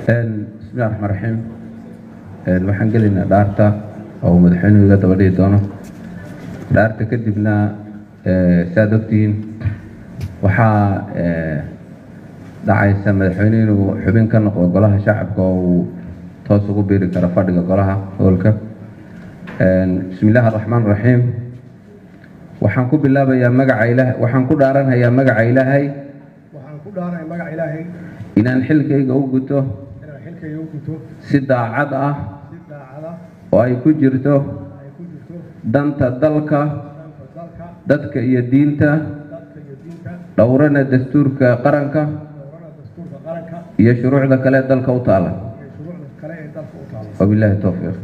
بسم الله الرحمن الرحيم. waxaan gelinaa dhaarta oo madaxweynuhu iga daba dhigi doono dhaarta kadibna saad ogtihiin waxaa dhacaysa madaxweynuhu inuu xubin ka noqdo golaha shacabka oo uu toos ugu biiri karo fadhiga golaha howlka. bismillaahi raxmaani raxiim. waxaan ku bilaabayaa magaca Ilaahay, waxaan ku dhaaranayaa magaca Ilaahay inaan xilkayga u guto si daacad ah oo ay ku jirto danta dalka, dadka iyo diinta, dhowrana dastuurka qaranka iyo shuruucda kale dalka u taala. wabilaahi tawfiiq.